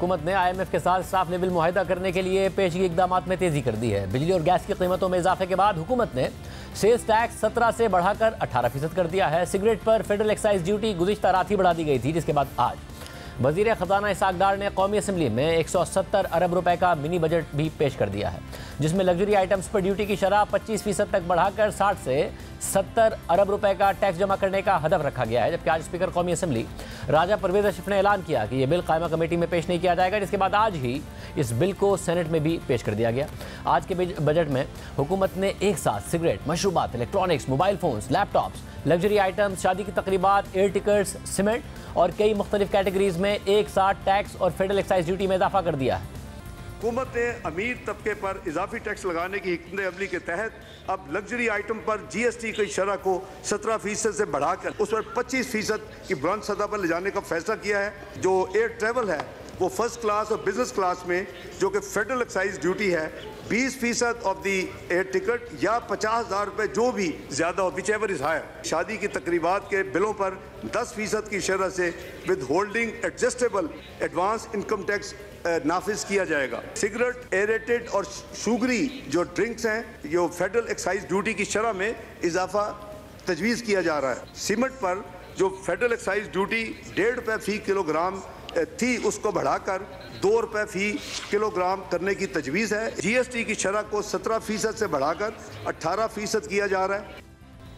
हुकूमत ने IMF के साथ साफ लेवल मुआहिदा करने के लिए पेशगी इकदाम में तेजी कर दी है। बिजली और गैस की कीमतों में इजाफे के बाद हुकूमत ने सेल्स टैक्स 17 से बढ़ाकर 18% कर दिया है। सिगरेट पर फेडरल एक्साइज ड्यूटी गुज़िश्ता रात ही बढ़ा दी गई थी, जिसके बाद आज वज़ीर ख़जाना इसाक डार ने कौमी असम्बली में 170 अरब रुपए का मिनी बजट भी पेश कर दिया है, जिसमें लग्जरी आइटम्स पर ड्यूटी की शरह 25% तक बढ़ाकर 60 से 70 अरब रुपए का टैक्स जमा करने का हदफ रखा गया है। जबकि आज स्पीकर कौमी असम्बली राजा परवेज अशरफ ने ऐलान किया कि यह बिल कायमा कमेटी में पेश नहीं किया जाएगा, जिसके बाद आज ही इस बिल को सेनेट में भी पेश कर दिया गया। आज के बजट में हुकूमत ने एक साथ सिगरेट, मशरूबात, electronics, mobile phones, laptops, luxury items, शादी की तकरीबात, एयर टिकट्स, सीमेंट और कई मुख्तलिफ कैटेगरीज में एक साथ टैक्स और फेडरल एक्साइज ड्यूटी में इजाफा कर दिया है। हुकूमत ने अमीर तबके पर इजाफी टैक्स लगाने की हिकमत अमली के तहत अब लग्जरी आइटम पर GST की शरह को 17% से बढ़ाकर उस पर 25% की बुलंद सतह पर ले जाने का फैसला किया है। जो एयर ट्रेवल है वो फर्स्ट क्लास और बिजनेस क्लास में जो कि फेडरल एक्साइज ड्यूटी है 20% ऑफ दी एयर टिकट या 50,000 रुपये जो भी ज़्यादा हो, विच एवर इज़ हायर। शादी की तकरीबात के बिलों पर 10% की शरह से withholding adjustable advance income tax नाफिज किया जाएगा। सिगरेट, एरेटेड और शुगरी जो ड्रिंक्स हैं, जो फेडरल एक्साइज ड्यूटी की शरह में इजाफा तजवीज़ किया जा रहा है। सीमेंट पर जो फेडरल एक्साइज ड्यूटी 1.5 रुपये फ़ी किलोग्राम थी उसको बढ़ाकर 2 रुपये फ़ी किलोग्राम करने की तजवीज़ है। GST की शरह को 17% से बढ़ाकर 18% किया जा रहा है।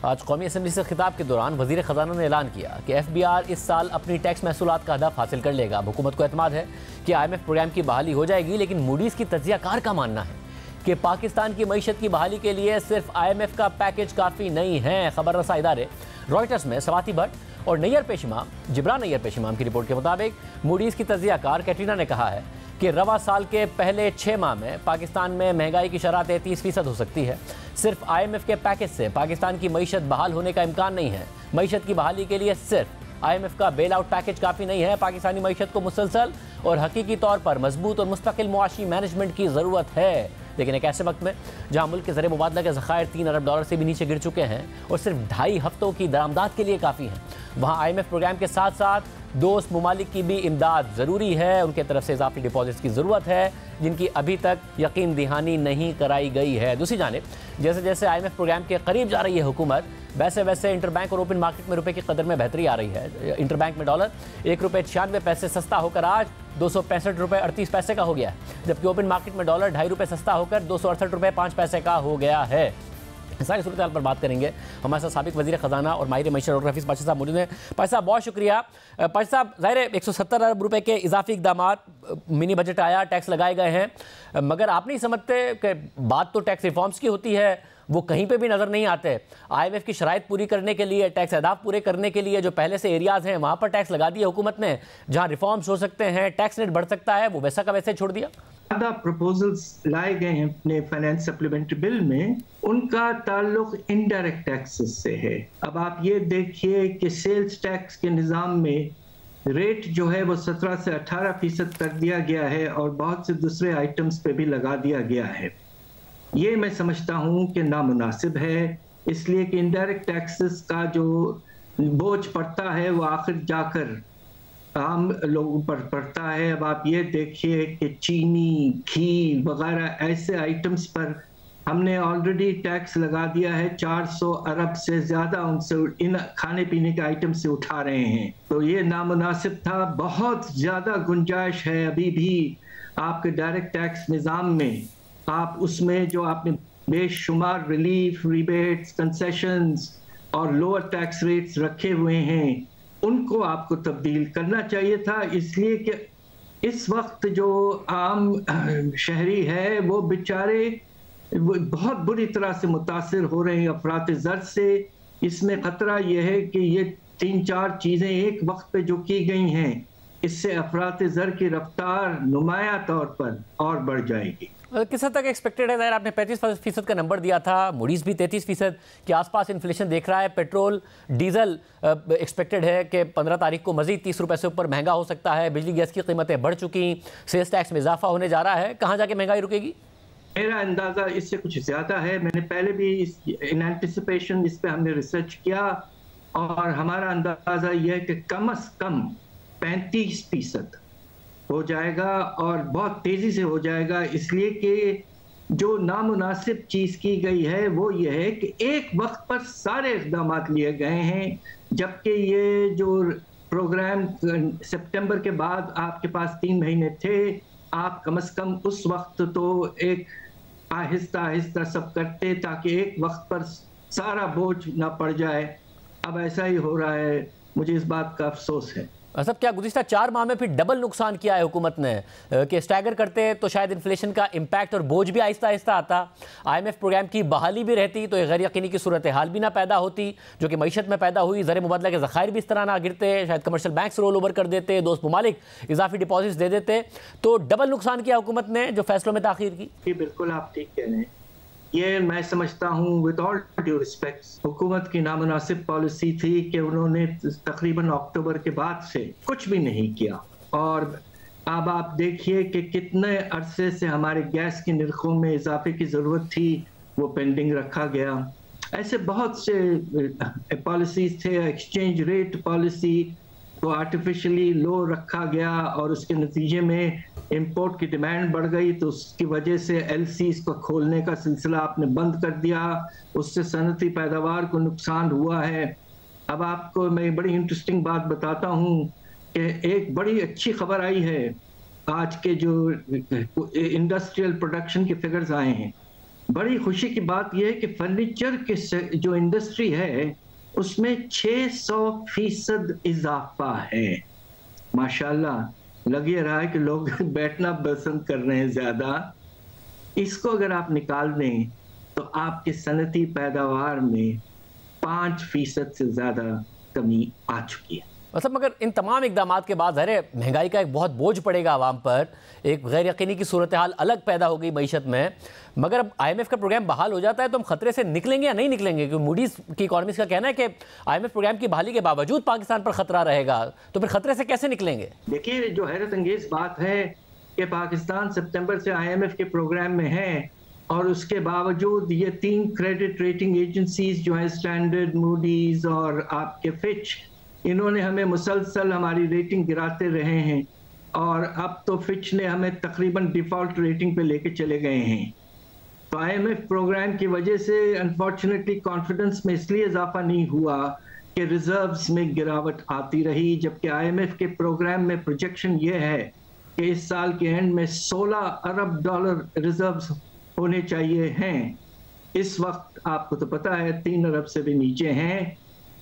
आज कौमी असम्बली से खिताब के दौरान वज़ीर ख़जाना ने ऐलान किया कि FBR इस साल अपनी टैक्स महसूलात का हदफ हासिल कर लेगा। हुकूमत को एतमाद है कि IMF प्रोग्राम की बहाली हो जाएगी, लेकिन मूडीज़ की तज्ज़ियाकार का मानना है कि पाकिस्तान की मईशत की बहाली के लिए सिर्फ IMF का पैकेज काफ़ी नहीं है। खबर रसा इदारे रॉयटर्स में स्वाति भट्ट और जिब्रान नैयर पेशमाम की रिपोर्ट के मुताबिक मूडीज़ की तज्ज़ियाकार कैटरीना ने कहा है कि रवा साल के पहले 6 माह में पाकिस्तान में महंगाई की शरह 33% हो सकती है। सिर्फ IMF के पैकेज से पाकिस्तान की मईशत बहाल होने का इम्कान नहीं है। मईशत की बहाली के लिए सिर्फ IMF का बेल आउट पैकेज काफ़ी नहीं है। पाकिस्तानी मईशत को मुसलसल और हकीकी तौर पर मजबूत और मुस्तकिल मुआशी मैनेजमेंट की ज़रूरत है। लेकिन एक ऐसे वक्त में जहाँ मुल्क के ज़र मुबादला के ज़खायर 3 अरब डॉलर से भी नीचे गिर चुके हैं और सिर्फ 2.5 हफ्तों की दरामदाद के लिए काफ़ी हैं, वहाँ IMF प्रोग्राम के साथ साथ दोस्त ममालिक की भी इमदाद ज़रूरी है। उनके तरफ से इजाफी डिपॉजिट्स की ज़रूरत है, जिनकी अभी तक यकीन दहानी नहीं कराई गई है। दूसरी जानिब जैसे जैसे IMF प्रोग्राम के करीब जा रही है हुकूमत, वैसे वैसे इंटरबैंक और ओपन मार्केट में रुपए की कदर में बेहतरी आ रही है। इंटरबैंक में डॉलर 1 रुपये 96 पैसे सस्ता होकर आज 265 रुपये 38 पैसे का हो गया है, जबकि ओपन मार्केट में डॉलर 2.5 रुपये सस्ता होकर 268 रुपये 5 पैसे का हो गया है। सारी सूरत हाल पर बात करेंगे। हमारे साथ साबिक वज़ीर ख़जाना और माहिर मईशत डॉक्टर हफीज़ पाशा साहब मौजूद हैं। पाशा साहब बहुत शुक्रिया। पाशा साहब, ज़ाहिर है 170 अरब रुपए के इजाफी इकदामात, मिनी बजट आया, टैक्स लगाए गए हैं, मगर आप नहीं समझते कि बात तो टैक्स रिफॉर्म्स की होती है, वो कहीं पे भी नज़र नहीं आते। IMF की शराइत पूरी करने के लिए, टैक्स अहदाफ पूरे करने के लिए जो पहले से एरियाज़ हैं वहाँ पर टैक्स लगा दिया हुकूमत ने। जहाँ रिफॉर्म्स हो सकते हैं, टैक्स रेट बढ़ सकता है, वो वैसा का वैसे छोड़ दिया। ज़्यादा प्रपोजल्स लाए गए हैं अपने फाइनेंस सप्लीमेंट्री बिल में, उनका ताल्लुक इनडायरेक्ट टैक्सेस से है। अब आप ये देखिए कि सेल्स टैक्स के निज़ाम में रेट जो है वो 17 से 18% कर दिया गया है और बहुत से दूसरे आइटम्स पे भी लगा दिया गया है। ये मैं समझता हूँ कि नामुनासिब है, इसलिए कि इनडायरेक्ट टैक्सेस का जो बोझ पड़ता है वो आखिर जाकर आम लोगों पर पड़ता है। अब आप ये देखिए कि चीनी, घी वगैरह ऐसे आइटम्स पर हमने ऑलरेडी टैक्स लगा दिया है। 400 अरब से ज़्यादा उनसे इन खाने पीने के आइटम से उठा रहे हैं, तो ये नामुनासिब था। बहुत ज़्यादा गुंजाइश है अभी भी आपके डायरेक्ट टैक्स निज़ाम में। आप उसमें जो आपने बेशुमार रिलीफ, रिबेट्स, कंसेशंस और लोअर टैक्स रेट्स रखे हुए हैं, उनको आपको तब्दील करना चाहिए था। इसलिए कि इस वक्त जो आम शहरी है वो बेचारे बहुत बुरी तरह से मुतासिर हो रहे हैं अफरात ज़र से। इसमें ख़तरा यह है कि ये 3-4 चीज़ें एक वक्त पे जो की गई हैं, इससे अफरात ज़र की रफ्तार नुमाया तौर पर और बढ़ जाएगी। किस हद तक एक्सपेक्टेड है? ज़ाहिर आपने 35% का नंबर दिया था, मूडीज़ भी 33% के आसपास इन्फ्लेशन देख रहा है। पेट्रोल डीजल एक्सपेक्टेड है कि 15 तारीख को मज़ीद 30 रुपये से ऊपर महंगा हो सकता है। बिजली गैस की कीमतें बढ़ चुकी, सेल्स टैक्स में इजाफा होने जा रहा है। कहाँ जाके महंगाई रुकेगी? मेरा अंदाज़ा इससे कुछ ज़्यादा है। मैंने पहले भी इन एंटिसिपेशन इस पर हमने रिसर्च किया और हमारा अंदाज़ा यह है कि कम अज़ कम 35% हो जाएगा और बहुत तेजी से हो जाएगा, इसलिए कि जो नामुनासिब चीज की गई है वो ये है कि एक वक्त पर सारे इक़दाम लिए गए हैं, जबकि ये जो प्रोग्राम सितंबर के बाद आपके पास 3 महीने थे, आप कम से कम उस वक्त तो एक आहिस्ता आहिस्ता सब करते ताकि एक वक्त पर सारा बोझ ना पड़ जाए। अब ऐसा ही हो रहा है, मुझे इस बात का अफसोस है। सब क्या गुज़िश्ता 4 माह में फिर डबल नुकसान किया है हुकूमत ने कि स्टैगर करते तो शायद इन्फ्लेशन का इम्पैक्ट और बोझ भी आहिस्ता आहिस्ता आता, IMF प्रोग्राम की बहाली भी रहती तो एक गैर यकीनी की सूरत हाल भी ना पैदा होती जो कि मईशत में पैदा हुई, ज़र मुबादला के ज़खायर भी इस तरह ना गिरते, शायद कमर्शियल बैंक्स रोल ओवर कर देते, दोस्त ममालिक इजाफी डिपॉजिट्स दे देते। तो डबल नुकसान किया हुकूमत ने जो फैसलों में ताख़ीर की। बिल्कुल आप ठीक कह रहे हैं, ये मैं समझता हूँ विद ऑल ड्यू रिस्पेक्ट हुकूमत की नामुनासिब पॉलिसी थी कि उन्होंने तकरीबन अक्टूबर के बाद से कुछ भी नहीं किया। और अब आप देखिए कि कितने अरसे से हमारे गैस के निर्खों में इजाफे की ज़रूरत थी, वो पेंडिंग रखा गया। ऐसे बहुत से पॉलिसीज थे, एक्सचेंज रेट पॉलिसी को आर्टिफिशियली लो रखा गया और उसके नतीजे में इंपोर्ट की डिमांड बढ़ गई, तो उसकी वजह से एलसीज को खोलने का सिलसिला आपने बंद कर दिया, उससे सनती पैदावार को नुकसान हुआ है। अब आपको मैं बड़ी इंटरेस्टिंग बात बताता हूँ कि एक बड़ी अच्छी खबर आई है, आज के जो इंडस्ट्रियल प्रोडक्शन के फिगर्स आए हैं, बड़ी खुशी की बात यह है कि फर्नीचर के जो इंडस्ट्री है उसमें 600% इजाफा है। माशाल्लाह, लग ये रहा है कि लोग बैठना पसंद कर रहे हैं ज्यादा। इसको अगर आप निकाल दें तो आपके सनती पैदावार में 5% से ज्यादा कमी आ चुकी है। मतलब मगर इन तमाम इकदाम के बाद ज़ाहिर है महंगाई का एक बहुत बोझ पड़ेगा आवाम पर, एक गैर यकीनी की सूरत हाल अलग पैदा हो गई मईशत में। मगर अब IMF का प्रोग्राम बहाल हो जाता है तो हम खतरे से निकलेंगे या नहीं निकलेंगे? क्योंकि मूडीज़ की इकॉनमिस्ट का कहना है कि IMF प्रोग्राम की बहाली के बावजूद पाकिस्तान पर खतरा रहेगा, तो फिर खतरे से कैसे निकलेंगे? देखिए, जो हैरत अंगेज बात है कि पाकिस्तान सितंबर से IMF के प्रोग्राम में है और उसके बावजूद ये 3 क्रेडिट रेटिंग एजेंसीज जो है, स्टैंडर्ड, मूडीज और आपके फिच, इन्होंने हमें मुसलसल हमारी रेटिंग गिराते रहे हैं और अब तो फिच ने हमें तकरीबन डिफॉल्ट रेटिंग पे लेके चले गए हैं। तो IMF प्रोग्राम की वजह से अनफॉर्चुनेटली कॉन्फिडेंस में इसलिए इजाफा नहीं हुआ कि रिजर्व्स में गिरावट आती रही, जबकि IMF के प्रोग्राम में प्रोजेक्शन ये है कि इस साल के एंड में $16 अरब रिजर्व्स होने चाहिए हैं। इस वक्त आपको तो पता है 3 अरब से भी नीचे हैं।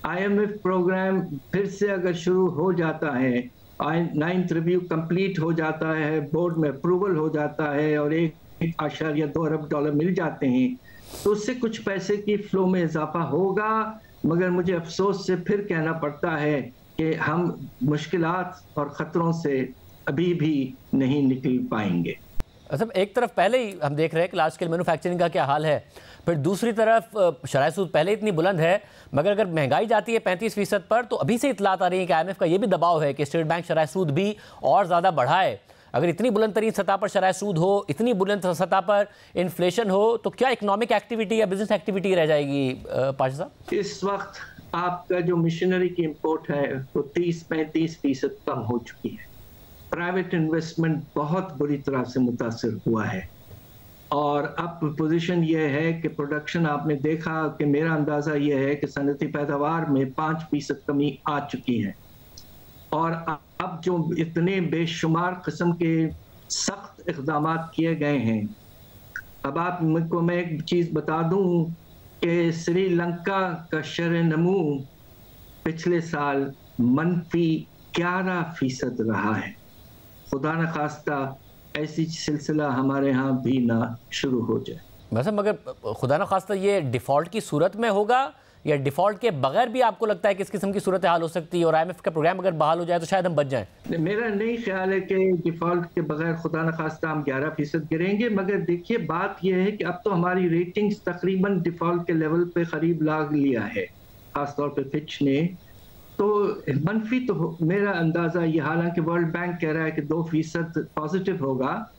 IMF प्रोग्राम फिर से अगर शुरू हो जाता है, 9th रिव्यू कंप्लीट हो जाता है, बोर्ड में अप्रूवल हो जाता है और 1.2 अरब डॉलर मिल जाते हैं, तो उससे कुछ पैसे की फ्लो में इजाफा होगा। मगर मुझे अफसोस से फिर कहना पड़ता है कि हम मुश्किलात और ख़तरों से अभी भी नहीं निकल पाएंगे। अच्छा, एक तरफ पहले ही हम देख रहे हैं कि लार्ज स्केल मैन्युफैक्चरिंग का क्या हाल है, फिर दूसरी तरफ शराय सूद पहले इतनी बुलंद है, मगर अगर महंगाई जाती है 35% पर तो अभी से इतलात आ रही है कि IMF का ये भी दबाव है कि स्टेट बैंक शराय सूद भी और ज़्यादा बढ़ाए। अगर इतनी बुलंद तरीन सतह पर शराय सूद हो, इतनी बुलंद सतह पर इन्फ्लेशन हो, तो क्या इकोनॉमिक एक्टिविटी या बिजनेस एक्टिविटी रह जाएगी पाशा साहब? इस वक्त आपका जो मिशनरी की इम्पोर्ट है वो 30-35% कम हो चुकी है। प्राइवेट इन्वेस्टमेंट बहुत बुरी तरह से मुतासिर हुआ है और अब पोजीशन ये है कि प्रोडक्शन, आपने देखा कि मेरा अंदाज़ा ये है कि सनती पैदावार में 5% कमी आ चुकी है। और अब जो इतने बेशुमार किस्म के सख्त इक़दाम किए गए हैं, अब आप मुझको मैं एक चीज़ बता दूं कि श्रीलंका का शरह नमू पिछले साल -11% रहा है। खुदा न खास्ता ऐसी सिलसिला हमारे यहाँ भी ना शुरू हो जाए। वैसे मगर खुदा न खास्ता ये डिफ़ॉल्ट की सूरत में होगा या डिफ़ॉल्ट के बगैर भी आपको लगता है कि इस किस्म की सूरत हाल हो सकती है और IMF का प्रोग्राम अगर बहाल हो जाए तो शायद हम बच जाएं? मेरा नहीं ख्याल है कि डिफ़ॉल्ट के बगैर खुदा न खास्ता हम 11% गिरेंगे। मगर देखिए, बात यह है कि अब तो हमारी रेटिंग्स तकरीबन डिफ़ॉल्ट के लेवल पे करीब लाग लिया है, ख़ासतौर पर फिच ने। तो मनफी तो मेरा अंदाज़ा ये, हालांकि वर्ल्ड बैंक कह रहा है कि 2% पॉजिटिव होगा,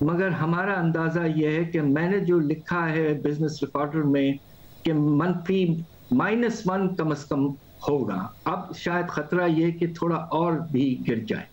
मगर हमारा अंदाज़ा ये है कि मैंने जो लिखा है बिजनेस रिकॉर्डर में कि मनफी -1 कम से कम होगा। अब शायद खतरा ये कि थोड़ा और भी गिर जाए।